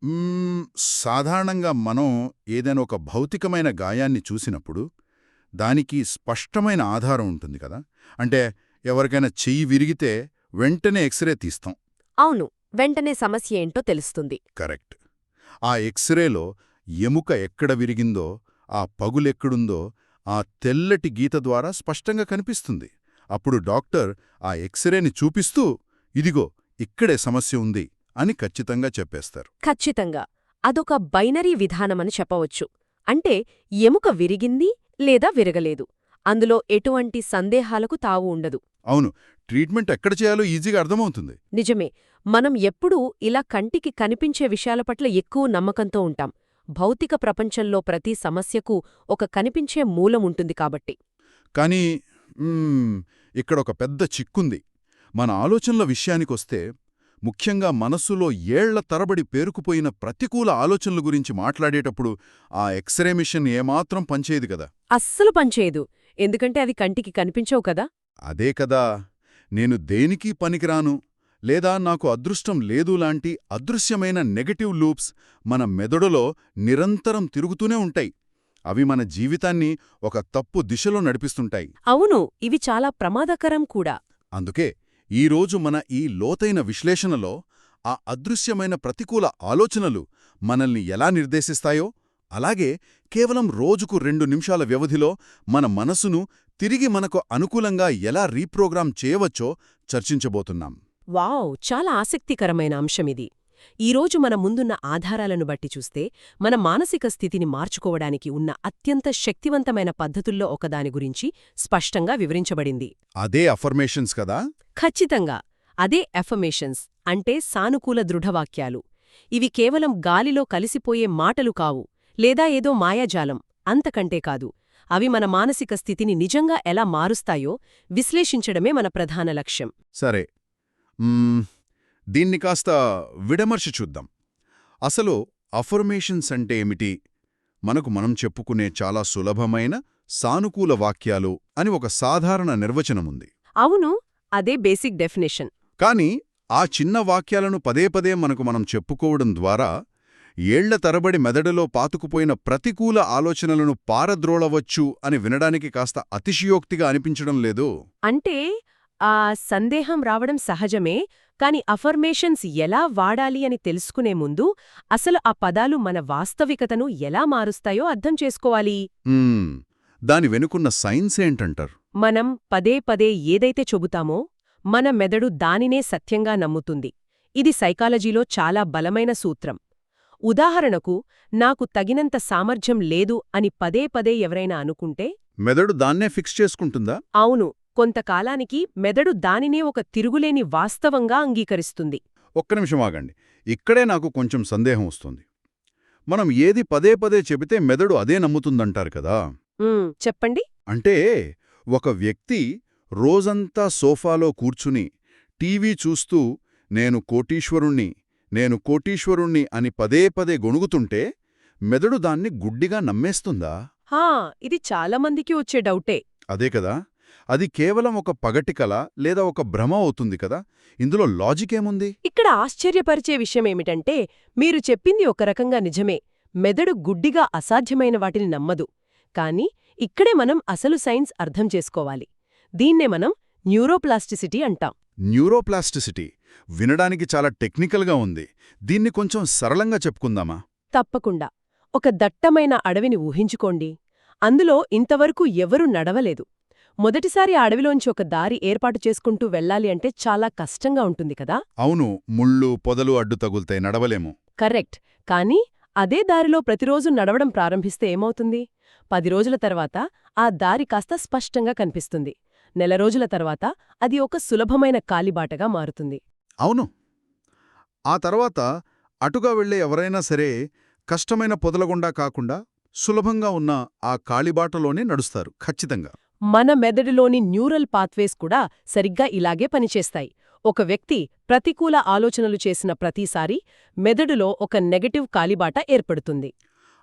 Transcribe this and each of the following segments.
మ్మ్, సాధారణంగా మనం ఏదైనా ఒక భౌతికమైన గాయాన్ని చూసినప్పుడు దానికి స్పష్టమైన ఆధారం ఉంటుంది కదా. అంటే ఎవరికైనా చెయ్యి విరిగితే వెంటనే ఎక్స్రే తీస్తాం. అవును, వెంటనే సమస్య ఏంటో తెలుస్తుంది. కరెక్ట్. ఆ ఎక్స్రేలో ఎముక ఎక్కడ విరిగిందో, ఆ పగులెక్కడుందో ఆ తెల్లటి గీత ద్వారా స్పష్టంగా కనిపిస్తుంది. అప్పుడు డాక్టర్ ఆ ఎక్స్రేని చూపిస్తూ ఇదిగో ఇక్కడే సమస్య ఉంది అని ఖచ్చితంగా చెప్పేస్తారు. ఖచ్చితంగా. అదొక బైనరీ విధానమని చెప్పవచ్చు. అంటే ఎముక విరిగింది లేదా విరగలేదు, అందులో ఎటువంటి సందేహాలకు తావు ఉండదు. అవును, ట్రీట్మెంట్ ఎక్కడ చేయాలో ఈజీగా అర్థమవుతుంది. నిజమే. మనం ఎప్పుడూ ఇలా కంటికి కనిపించే విషయాల పట్ల ఎక్కువ నమ్మకంతో ఉంటాం. భౌతిక ప్రపంచంలో ప్రతి సమస్యకు ఒక కనిపించే మూలముంటుంది కాబట్టి. కానీ ఇక్కడ ఒక పెద్ద చిక్కుంది. మన ఆలోచనల విషయానికొస్తే, ముఖ్యంగా మనస్సులో ఏళ్ల తరబడి పేరుకుపోయిన ప్రతికూల ఆలోచనల గురించి మాట్లాడేటప్పుడు ఆ ఎక్స్రే మిషన్ ఏమాత్రం పనిచేయదు కదా. అస్సలు పనిచేయదు. ఎందుకంటే అది కంటికి కనిపించవు కదా. అదే కదా, నేను దేనికీ పనికిరాను లేదా నాకు అదృష్టం లేదు లాంటి అదృశ్యమైన నెగటివ్ లూప్స్ మన మెదడులో నిరంతరం తిరుగుతూనే ఉంటాయి. అవి మన జీవితాన్ని ఒక తప్పు దిశలో నడిపిస్తుంటాయి. అవును, ఇవి చాలా ప్రమాదకరం కూడా. అందుకే ఈరోజు మన ఈ లోతైన విశ్లేషణలో ఆ అదృశ్యమైన ప్రతికూల ఆలోచనలు మనల్ని ఎలా నిర్దేశిస్తాయో, అలాగే కేవలం రోజుకు 2 నిమిషాల వ్యవధిలో మన మనసును తిరిగి మనకు అనుకూలంగా ఎలా రీప్రోగ్రామ్ చేయవచ్చో చర్చించబోతున్నాం. వావ్, చాలా ఆసక్తికరమైన అంశమిది. ఈరోజు మన ముందున్న ఆధారాలను బట్టి చూస్తే మన మానసిక స్థితిని మార్చుకోవడానికి ఉన్న అత్యంత శక్తివంతమైన పద్ధతుల్లో ఒకదాని గురించి స్పష్టంగా వివరించబడింది. అదే అఫర్మేషన్స్ కదా. ఖచ్చితంగా అదే ఎఫర్మేషన్స్, అంటే సానుకూల దృఢవాక్యాలు. ఇవి కేవలం గాలిలో కలిసిపోయే మాటలు కావు, లేదా ఏదో మాయాజాలం, అంతకంటే కాదు. అవి మన మానసిక స్థితిని నిజంగా ఎలా మారుస్తాయో విశ్లేషించడమే మన ప్రధాన లక్ష్యం. సరే, దీన్ని కాస్త విడమర్చి చూద్దాం. అసలు అఫర్మేషన్స్ అంటే ఏమిటి? మనకు మనం చెప్పుకునే చాలా సులభమైన సానుకూల వాక్యాలు అని ఒక సాధారణ నిర్వచనముంది. అవును, అదే బేసిక్ డెఫినేషన్. కాని ఆ చిన్న వాక్యాలను పదే పదే మనం చెప్పుకోవడం ద్వారా ఏళ్ల తరబడి మెదడులో పాతుకుపోయిన ప్రతికూల ఆలోచనలను పారద్రోళవచ్చు అని వినడానికి కాస్త అతిశయోక్తిగా అనిపించడం లేదు? అంటే ఆ సందేహం రావడం సహజమే. కాని అఫర్మేషన్స్ ఎలా వాడాలి అని తెలుసుకునే ముందు అసలు ఆ పదాలు మన వాస్తవికతను ఎలా మారుస్తాయో అర్థం చేసుకోవాలి. దాని వెనుకున్న సైన్స్ ఏంటంటారు? మనం పదే పదే ఏదైతే చెబుతామో మన మెదడు దానినే సత్యంగా నమ్ముతుంది. ఇది సైకాలజీలో చాలా బలమైన సూత్రం. ఉదాహరణకు, నాకు తగినంత సామర్థ్యం లేదు అని పదే పదే ఎవరైనా అనుకుంటే మెదడు దాన్నే ఫిక్స్ చేసుకుంటుందా? అవును, కొంతకాలానికి మెదడు దానినే ఒక తిరుగులేని వాస్తవంగా అంగీకరిస్తుంది. ఒక్క నిమిషం ఆగండి. ఇక్కడే నాకు కొంచెం సందేహం వస్తుంది. మనం ఏది పదే పదే చెబితే మెదడు అదే నమ్ముతుందంటారు కదా. చెప్పండి. అంటే ఒక వ్యక్తి రోజంతా సోఫాలో కూర్చుని టీవీ చూస్తూ నేను కోటీశ్వరుణ్ణి అని పదే పదే గొణుగుతుంటే మెదడు దాన్ని గుడ్డిగా నమ్మేస్తుందా? ఇది చాలామందికి వచ్చే డౌటే. అదే కదా, అది కేవలం ఒక పగటి కల లేదా ఒక భ్రమ అవుతుంది కదా. ఇందులో లాజికేముంది? ఇక్కడ ఆశ్చర్యపరిచే విషయమేమిటంటే, మీరు చెప్పింది ఒక రకంగా నిజమే. మెదడు గుడ్డిగా అసాధ్యమైన వాటిని నమ్మదు. కాని ఇక్కడే మనం అసలు సైన్స్ అర్థం చేసుకోవాలి. దీన్నే మనం న్యూరోప్లాస్టిసిటీ అంటాం. న్యూరోప్లాస్టిసిటీ వినడానికి చాలా టెక్నికల్గా ఉంది. దీన్ని కొంచెం సరళంగా చెప్పుకుందామా? తప్పకుండా. ఒక దట్టమైన అడవిని ఊహించుకోండి. అందులో ఇంతవరకు ఎవరూ నడవలేదు. మొదటిసారి ఆ అడవిలోంచి ఒక దారి ఏర్పాటు చేసుకుంటూ వెళ్ళాలి అంటే చాలా కష్టంగా ఉంటుంది కదా. అవును, ముళ్ళు పొదలు అడ్డు తగులుతాయి, నడవలేము. కరెక్ట్. కానీ అదే దారిలో ప్రతిరోజు నడవడం ప్రారంభిస్తే ఏమవుతుంది? 10 రోజుల తర్వాత ఆ దారి కాస్త స్పష్టంగా కనిపిస్తుంది. నెల రోజుల తర్వాత అది ఒక సులభమైన కాలిబాటగా మారుతుంది. అవును, ఆ తర్వాత అటుగా వెళ్లే ఎవరైనా సరే కష్టమైన పొదలగుండా కాకుండా సులభంగా ఉన్న ఆ కాలిబాటలోనే నడుస్తారు ఖచ్చితంగా. మన మెదడులోని న్యూరల్ పాత్వేస్ కూడా సరిగ్గా ఇలాగే పనిచేస్తాయి. ఒక వ్యక్తి ప్రతికూల ఆలోచనలు చేసిన ప్రతిసారీ మెదడులో ఒక నెగటివ్ కాలిబాట ఏర్పడుతుంది.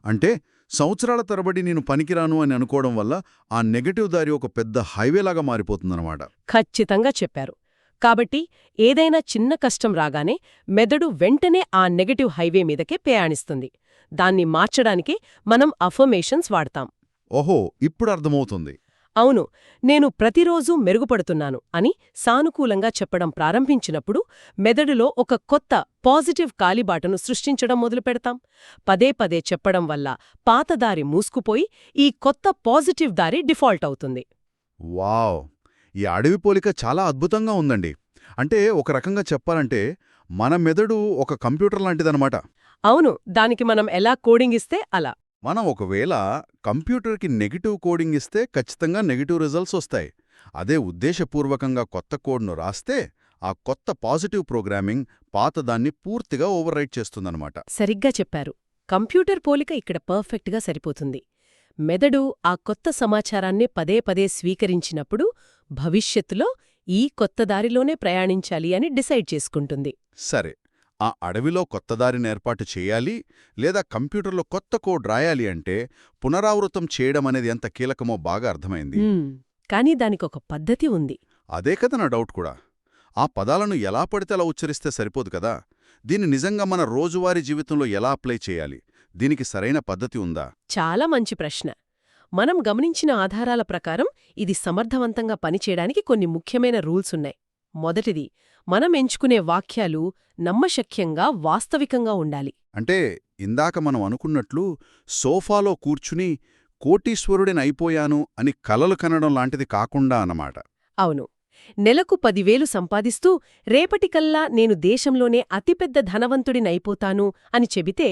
అంటే సంవత్సరాల తరబడి నేను పనికిరాను అని అనుకోవడం వల్ల ఆ నెగటివ్ దారి ఒక పెద్ద హైవేలాగా మారిపోతుందన్నమాట. ఖచ్చితంగా చెప్పారు. కాబట్టి ఏదైనా చిన్న కష్టం రాగానే మెదడు వెంటనే ఆ నెగటివ్ హైవే మీదకే ప్రయాణిస్తుంది. దాన్ని మార్చడానికే మనం అఫర్మేషన్స్ వాడతాం. ఓహో, ఇప్పుడు అర్థమవుతుంది. అవును, నేను ప్రతిరోజూ మెరుగుపడుతున్నాను అని సానుకూలంగా చెప్పడం ప్రారంభించినప్పుడు మెదడులో ఒక కొత్త పాజిటివ్ కాలిబాటను సృష్టించడం మొదలుపెడతాం. పదే పదే చెప్పడం వల్ల పాతదారి మూసుకుపోయి ఈ కొత్త పాజిటివ్ దారి డిఫాల్ట్ అవుతుంది. వావ్! ఈ అడవి పోలిక చాలా అద్భుతంగా ఉందండి. అంటే ఒక రకంగా చెప్పాలంటే మన మెదడు ఒక కంప్యూటర్ లాంటిదనమాట. అవును, దానికి మనం ఎలా కోడింగ్ ఇస్తే అలా. మనం ఒకవేళ కంప్యూటర్కి నెగటివ్ కోడింగ్ ఇస్తే ఖచ్చితంగా నెగటివ్ రిజల్ట్స్ వస్తాయి. అదే ఉద్దేశపూర్వకంగా కొత్త కోడ్ను రాస్తే ఆ కొత్త పాజిటివ్ ప్రోగ్రామింగ్ పాతదాన్ని పూర్తిగా ఓవర్రైట్ చేస్తుందన్నమాట. సరిగ్గా చెప్పారు. కంప్యూటర్ పోలిక ఇక్కడ పర్ఫెక్ట్గా సరిపోతుంది. మెదడు ఆ కొత్త సమాచారాన్నే పదే పదే స్వీకరించినప్పుడు భవిష్యత్తులో ఈ కొత్త దారిలోనే ప్రయాణించాలి అని డిసైడ్ చేసుకుంటుంది. సరే, ఆ అడవిలో కొత్త దారిని ఏర్పాటు చేయాలి లేదా కంప్యూటర్లో కొత్త కోడ్ రాయాలి అంటే పునరావృతం చేయడం అనేది ఎంత కీలకమో బాగా అర్థమైంది. కానీ దానికొక పద్ధతి ఉంది. అదే కదా నా డౌట్ కూడా. ఆ పదాలను ఎలా పడితే అలా ఉచ్చరిస్తే సరిపోదు కదా. దీన్ని నిజంగా మన రోజువారీ జీవితంలో ఎలా అప్లై చేయాలి? దీనికి సరైన పద్ధతి ఉందా? చాలా మంచి ప్రశ్న. మనం గమనించిన ఆధారాల ప్రకారం ఇది సమర్థవంతంగా పనిచేయడానికి కొన్ని ముఖ్యమైన రూల్సున్నాయి. మొదటిది, మనం ఎంచుకునే వాక్యాలు నమ్మశక్యంగా వాస్తవికంగా ఉండాలి. అంటే ఇందాక మనం అనుకున్నట్లు సోఫాలో కూర్చుని కోటీశ్వరుడినైపోయాను అని కలలు కనడం లాంటిది కాకుండా అన్నమాట. అవును, నెలకు 10,000 సంపాదిస్తూ రేపటికల్లా నేను దేశంలోనే అతిపెద్ద ధనవంతుడినైపోతాను అని చెబితే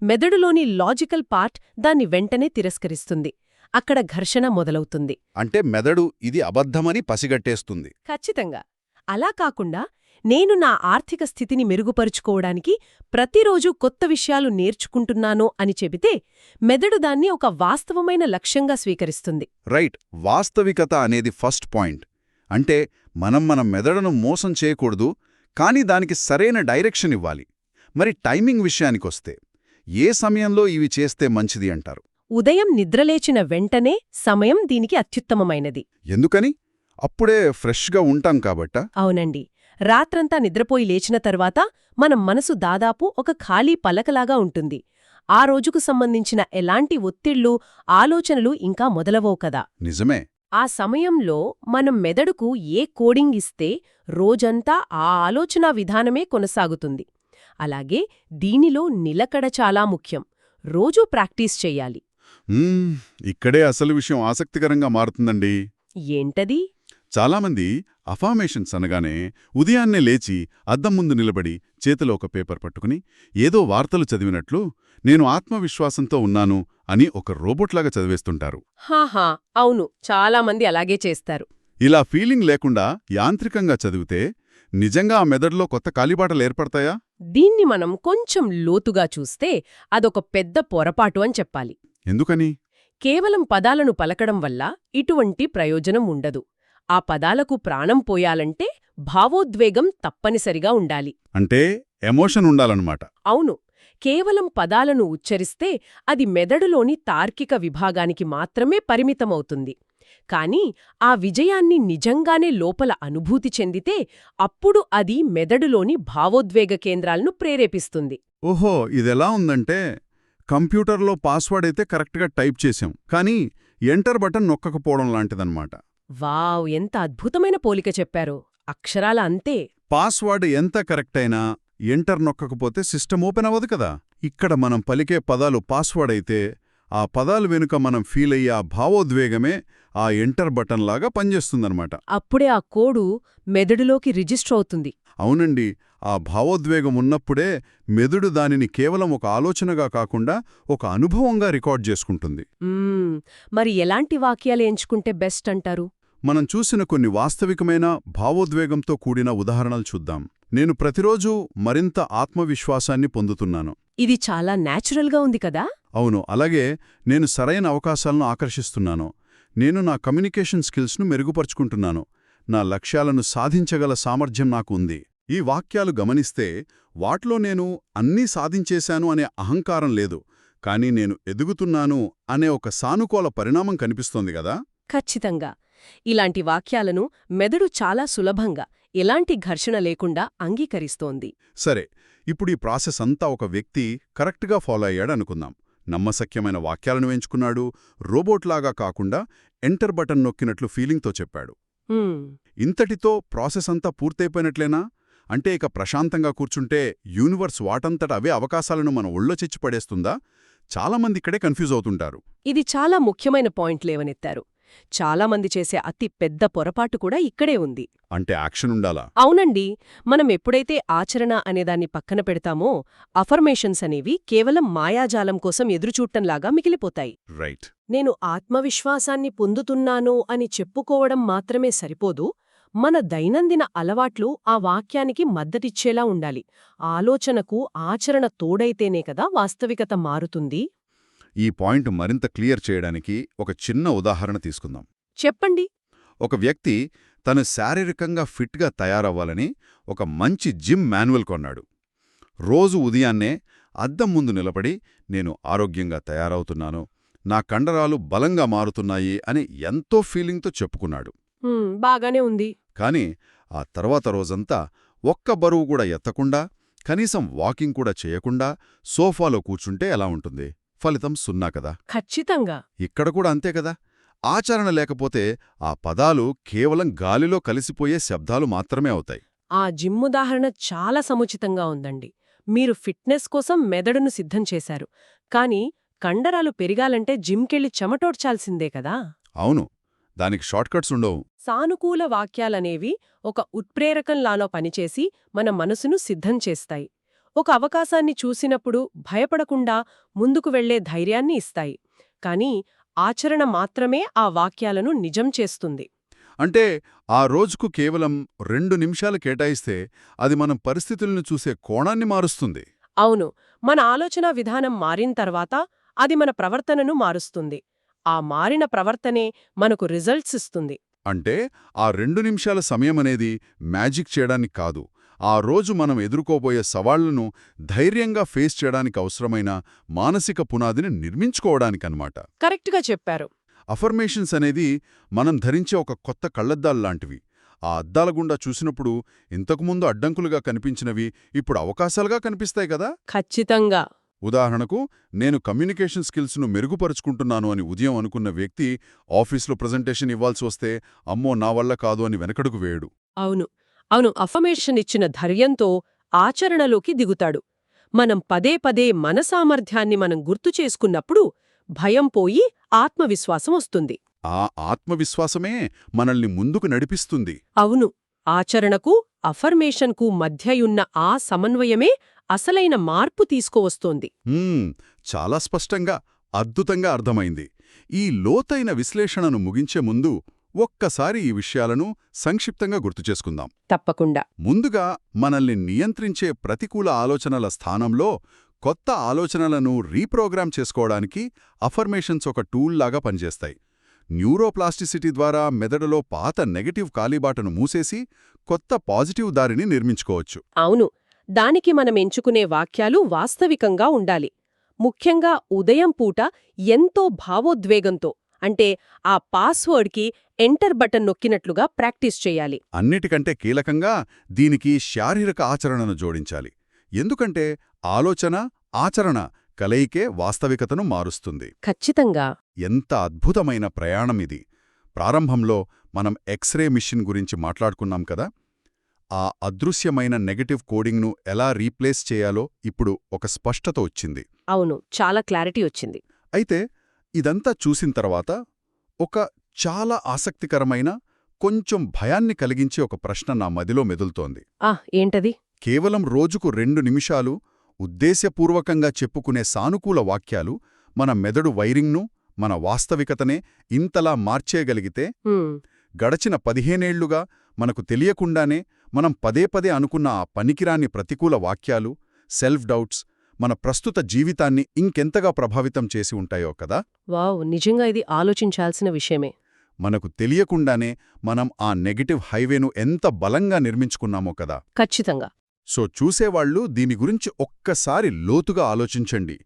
మెదడులోని లాజికల్ పార్ట్ దాన్ని వెంటనే తిరస్కరిస్తుంది. అక్కడ ఘర్షణ మొదలవుతుంది. అంటే మెదడు ఇది అబద్ధమని పసిగట్టేస్తుంది. ఖచ్చితంగా. అలా కాకుండా నేను నా ఆర్థిక స్థితిని మెరుగుపరుచుకోవడానికి ప్రతిరోజూ కొత్త విషయాలు నేర్చుకుంటున్నాను అని చెబితే మెదడు దాన్ని ఒక వాస్తవమైన లక్ష్యంగా స్వీకరిస్తుంది. రైట్, వాస్తవికత అనేది ఫస్ట్ పాయింట్. అంటే మన మెదడును మోసం చేయకూడదు, కానీ దానికి సరైన డైరెక్షన్ ఇవ్వాలి. మరి టైమింగ్ విషయానికొస్తే ఏ సమయంలో ఇవి చేస్తే మంచిది అంటారు? ఉదయం నిద్రలేచిన వెంటనే సమయం దీనికి అత్యుత్తమమైనది. ఎందుకని? అప్పుడే ఫ్రెష్గా ఉంటాం కాబట్టా? అవునండి. రాత్రంతా నిద్రపోయి లేచిన తర్వాత మన మనసు దాదాపు ఒక ఖాళీ పలకలాగా ఉంటుంది. ఆ రోజుకు సంబంధించిన ఎలాంటి ఒత్తిళ్లు, ఆలోచనలు ఇంకా మొదలవో కదా. నిజమే. ఆ సమయంలో మనం మెదడుకు ఏ కోడింగ్ ఇస్తే రోజంతా ఆ ఆలోచనా విధానమే కొనసాగుతుంది. అలాగే దీనిలో నిలకడ చాలా ముఖ్యం. రోజూ ప్రాక్టీస్ చెయ్యాలి. ఇక్కడే అసలు విషయం ఆసక్తికరంగా మారుతుందండి. ఏంటది? చాలామంది అఫర్మేషన్స్ అనగానే ఉదయాన్నే లేచి అద్దం ముందు నిలబడి చేతిలో ఒక పేపర్ పట్టుకుని ఏదో వార్తలు చదివినట్లు నేను ఆత్మవిశ్వాసంతో ఉన్నాను అని ఒక రోబోట్లాగా చదివేస్తుంటారు. హాహా, అవును, చాలామంది అలాగే చేస్తారు. ఇలా ఫీలింగ్ లేకుండా యాంత్రికంగా చదివితే నిజంగా ఆ మెదడులో కొత్త కాలిబాటలు ఏర్పడతాయా? దీన్ని మనం కొంచెం లోతుగా చూస్తే అదొక పెద్ద పొరపాటు అని చెప్పాలి. ఎందుకని? కేవలం పదాలను పలకడం వల్ల ఇటువంటి ప్రయోజనం ఉండదు. ఆ పదాలకు ప్రాణం పోయాలంటే భావోద్వేగం తప్పనిసరిగా ఉండాలి. అంటే ఎమోషన్ ఉండాలన్నమాట. అవును, కేవలం పదాలను ఉచ్చరిస్తే అది మెదడులోని తార్కిక విభాగానికి మాత్రమే పరిమితమవుతుంది. కాని ఆ విజయాన్ని నిజంగానే లోపల అనుభూతి చెందితే అప్పుడు అది మెదడులోని భావోద్వేగ కేంద్రాలను ప్రేరేపిస్తుంది. ఓహో, ఇదెలా ఉందంటే కంప్యూటర్లో పాస్వర్డ్ అయితే కరెక్ట్గా టైప్ చేశాం, కానీ ఎంటర్ బటన్ నొక్కకపోవడం లాంటిదన్నమాట. వావ్, ఎంత అద్భుతమైన పోలిక చెప్పారు. అక్షరాల అంతే. పాస్వర్డ్ ఎంత కరెక్ట్ అయినా ఎంటర్ నొక్కకపోతే సిస్టమ్ ఓపెన్ అవ్వదు కదా. ఇక్కడ మనం పలికే పదాలు పాస్వర్డ్ అయితే ఆ పదాలు వెనుక మనం ఫీల్ అయ్యే ఆ భావోద్వేగమే ఆ ఎంటర్ బటన్ లాగా పనిచేస్తుందన్నమాట. అప్పుడే ఆ కోడు మెదడులోకి రిజిస్టర్ అవుతుంది. అవునండి, ఆ భావోద్వేగం ఉన్నప్పుడే మెదడు దానిని కేవలం ఒక ఆలోచనగా కాకుండా ఒక అనుభవంగా రికార్డ్ చేసుకుంటుంది. మరి ఎలాంటి వాక్యాలు ఎంచుకుంటే బెస్ట్ అంటారు? మనం చూసిన కొన్ని వాస్తవికమైన భావోద్వేగంతో కూడిన ఉదాహరణలు చూద్దాం. నేను ప్రతిరోజూ మరింత ఆత్మవిశ్వాసాన్ని పొందుతున్నాను. ఇది చాలా న్యాచురల్గా ఉంది కదా. అవును, అలాగే నేను సరైన అవకాశాలను ఆకర్షిస్తున్నాను. నేను నా కమ్యూనికేషన్ స్కిల్స్ను మెరుగుపరుచుకుంటున్నాను. నా లక్ష్యాలను సాధించగల సామర్థ్యం నాకు ఉంది. ఈ వాక్యాలు గమనిస్తే వాటిలో నేను అన్నీ సాధించేశాను అనే అహంకారం లేదు, కానీ నేను ఎదుగుతున్నాను అనే ఒక సానుకూల పరిణామం కనిపిస్తోంది గదా. ఖచ్చితంగా. ఇలాంటి వాక్యాలను మెదడు చాలా సులభంగా ఎలాంటి ఘర్షణ లేకుండా అంగీకరిస్తోంది. సరే, ఇప్పుడు ఈ ప్రాసెస్ అంతా ఒక వ్యక్తి కరెక్ట్గా ఫాలో అయ్యాడనుకుందాం. నమ్మశక్యమైన వాక్యాలను ఎంచుకున్నాడు, రోబోట్లాగా కాకుండా ఎంటర్ బటన్ నొక్కినట్లు ఫీలింగ్తో చెప్పాడు. హ్మ్, ఇంతటితో ప్రాసెస్ అంతా పూర్తయిపోయినట్లేనా? అంటే ఇక ప్రశాంతంగా కూర్చుంటే యూనివర్స్ వాటంతట అవే అవకాశాలను మన ఒళ్ళో చెచ్చి పడేస్తుందా? చాలామంది ఇక్కడే కన్ఫ్యూజ్ అవుతుంటారు. ఇది చాలా ముఖ్యమైన పాయింట్ లేవనెత్తారు. చాలామంది చేసే అతి పెద్ద పొరపాటు కూడా ఇక్కడే ఉంది. అంటే యాక్షన్ ఉండాలా? అవునండి, మనం ఎప్పుడైతే ఆచరణ అనేదాన్ని పక్కన పెడతామో అఫర్మేషన్స్ అనేవి కేవలం మాయాజాలం కోసం ఎదురుచూట్టంలాగా మిగిలిపోతాయి. రైట్. నేను ఆత్మవిశ్వాసాన్ని పొందుతున్నాను అని చెప్పుకోవడం మాత్రమే సరిపోదు, మన దైనందిన అలవాట్లు ఆ వాక్యానికి మద్దతిచ్చేలా ఉండాలి. ఆలోచనకు ఆచరణ తోడైతేనే కదా వాస్తవికత మారుతుంది. ఈ పాయింట్ మరింత క్లియర్ చేయడానికి ఒక చిన్న ఉదాహరణ తీసుకుందాం. చెప్పండి. ఒక వ్యక్తి తను శారీరకంగా ఫిట్గా తయారవ్వాలని ఒక మంచి జిమ్ మాన్యువల్ కొన్నాడు. రోజు ఉదయాన్నే అద్దం ముందు నిలబడి నేను ఆరోగ్యంగా తయారవుతున్నాను, నా కండరాలు బలంగా మారుతున్నాయి అని ఎంతో ఫీలింగ్తో చెప్పుకున్నాడు. బాగానే ఉంది. కాని ఆ తర్వాత రోజంతా ఒక్క బరువు కూడా ఎత్తకుండా, కనీసం వాకింగ్ కూడా చేయకుండా సోఫాలో కూర్చుంటే ఎలా ఉంటుంది? ఫలితం 0 కదా. ఖచ్చితంగా. ఇక్కడ కూడా అంతే కదా. ఆచరణ లేకపోతే ఆ పదాలు కేవలం గాలిలో కలిసిపోయే శబ్దాలు మాత్రమే అవుతాయి. ఆ జిమ్ ఉదాహరణ చాలా సముచితంగా ఉందండి. మీరు ఫిట్నెస్ కోసం మెదడును సిద్ధం చేశారు, కానీ కండరాలు పెరిగాలంటే జిమ్కెళ్ళి చెమటోడ్చాల్సిందే కదా. అవును, దానికి షార్ట్కట్స్ ఉండవు. సానుకూల వాక్యాలనేవి ఒక ఉత్ప్రేరకంలాలో పనిచేసి మన మనసును సిద్ధం చేస్తాయి. ఒక అవకాశాన్ని చూసినప్పుడు భయపడకుండా ముందుకు వెళ్లే ధైర్యాన్ని ఇస్తాయి. కానీ ఆచరణ మాత్రమే ఆ వాక్యాలను నిజం చేస్తుంది. అంటే ఆ రోజుకు కేవలం 2 నిమిషాలు కేటాయిస్తే అది మనం పరిస్థితులను చూసే కోణాన్ని మారుస్తుంది. అవును, మన ఆలోచనా విధానం మారిన తర్వాత అది మన ప్రవర్తనను మారుస్తుంది. ఆ మారిన ప్రవర్తనే మనకు రిజల్ట్స్ ఇస్తుంది. అంటే ఆ 2 నిమిషాల సమయమనేది మ్యాజిక్ చేయడానికి కాదు, ఆ రోజు మనం ఎదుర్కోబోయే సవాళ్లను ధైర్యంగా ఫేస్ చేయడానికి అవసరమైన మానసిక పునాదిని నిర్మించుకోవడానికన్నమాట. కరెక్ట్గా చెప్పారు. అఫర్మేషన్స్ అనేది మనం ధరించే ఒక కొత్త కళ్లద్దాల్లాంటివి. ఆ అద్దాల గుండా చూసినప్పుడు ఇంతకుముందు అడ్డంకులుగా కనిపించినవి ఇప్పుడు అవకాశాలుగా కనిపిస్తాయి కదా. ఖచ్చితంగా. ఉదాహరణకు, నేను కమ్యూనికేషన్ స్కిల్స్ను మెరుగుపరుచుకుంటున్నాను అని ఉదయం అనుకున్న వ్యక్తి ఆఫీస్లో ప్రజెంటేషన్ ఇవ్వాల్సి వస్తే అమ్మో నా వల్ల కాదు అని వెనకడుగు వేయడు. అవును, అఫర్మేషన్ ఇచ్చిన ధైర్యంతో ఆచరణలోకి దిగుతాడు. మనం పదే పదే మన సామర్థ్యాన్ని మనం గుర్తు చేసుకున్నప్పుడు భయం పోయి ఆత్మవిశ్వాసం వస్తుంది. ఆ ఆత్మవిశ్వాసమే మనల్ని ముందుకు నడిపిస్తుంది. అవును, ఆచరణకు అఫర్మేషన్కు మధ్యయున్న ఆ సమన్వయమే అసలైన మార్పు తీసుకువస్తోంది. చాలా స్పష్టంగా, అద్భుతంగా అర్థమైంది. ఈ లోతైన విశ్లేషణను ముగించే ముందు ఒక్కసారి ఈ విషయాలను సంక్షిప్తంగా గుర్తుచేసుకుందాం. తప్పకుండా. ముందుగా, మనల్ని నియంత్రించే ప్రతికూల ఆలోచనల స్థానంలో కొత్త ఆలోచనలను రీప్రోగ్రామ్ చేసుకోవడానికి అఫర్మేషన్స్ ఒక టూల్లాగా పనిచేస్తాయి. న్యూరోప్లాస్టిసిటీ ద్వారా మెదడులో పాత నెగటివ్ కాలిబాటను మూసేసి కొత్త పాజిటివ్ దారిని నిర్మించుకోవచ్చు. అవును, దానికి మనం ఎంచుకునే వాక్యాలు వాస్తవికంగా ఉండాలి. ముఖ్యంగా ఉదయం పూట ఎంతో భావోద్వేగంతో, అంటే ఆ పాస్వర్డ్కి ఎంటర్ బటన్ నొక్కినట్లుగా ప్రాక్టీస్ చెయ్యాలి. అన్నిటికంటే కీలకంగా దీనికి శారీరక ఆచరణను జోడించాలి. ఎందుకంటే ఆలోచన, ఆచరణ కలయికే వాస్తవికతను మారుస్తుంది. ఖచ్చితంగా. ఎంత అద్భుతమైన ప్రయాణమిది. ప్రారంభంలో మనం ఎక్స్రే మిషన్ గురించి మాట్లాడుకున్నాం కదా. ఆ అదృశ్యమైన నెగటివ్ కోడింగ్ను ఎలా రీప్లేస్ చేయాలో ఇప్పుడు ఒక స్పష్టత వచ్చింది. అవును, చాలా క్లారిటీ వచ్చింది. అయితే ఇదంతా చూసిన తర్వాత ఒక చాలా ఆసక్తికరమైన, కొంచెం భయాన్ని కలిగించే ఒక ప్రశ్న నా మదిలో మెదులుతోంది. ఏంటది? కేవలం రోజుకు 2 నిమిషాలు ఉద్దేశ్యపూర్వకంగా చెప్పుకునే సానుకూల వాక్యాలు మన మెదడు వైరింగ్ను, మన వాస్తవికతనే ఇంతలా మార్చేయగలిగితే, గడచిన 15 ఏళ్లుగా మనకు తెలియకుండానే మనం పదే పదే అనుకున్న ఆ పనికిరాని ప్రతికూల వాక్యాలు, సెల్ఫ్ డౌట్స్ మన ప్రస్తుత జీవితాన్ని ఇంకెంతగా ప్రభావితం చేసి ఉంటాయో కదా. వావ్, నిజంగా ఇది ఆలోచించాల్సిన విషయమే. మనకు తెలియకుండానే మనం ఆ నెగటివ్ హైవేను ఎంత బలంగా నిర్మించుకున్నామో కదా. ఖచ్చితంగా. సో చూసేవాళ్లు దీని గురించి ఒక్కసారి లోతుగా ఆలోచించండి.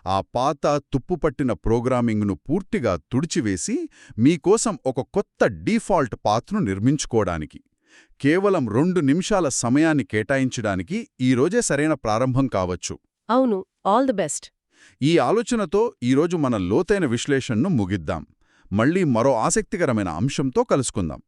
ఆ పాత తుప్పుపట్టిన ప్రోగ్రామింగ్ను పూర్తిగా తుడిచివేసి మీకోసం ఒక కొత్త డీఫాల్ట్ పాత్ను నిర్మించుకోవడానికి, కేవలం 2 నిమిషాల సమయాన్ని కేటాయించడానికి ఈరోజే సరైన ప్రారంభం కావచ్చు. అవును, ఆల్ ది బెస్ట్. ఈ ఆలోచనతో ఈరోజు మన లోతైన విశ్లేషణను ముగిద్దాం. మళ్ళీ మరో ఆసక్తికరమైన అంశంతో కలుసుకుందాం.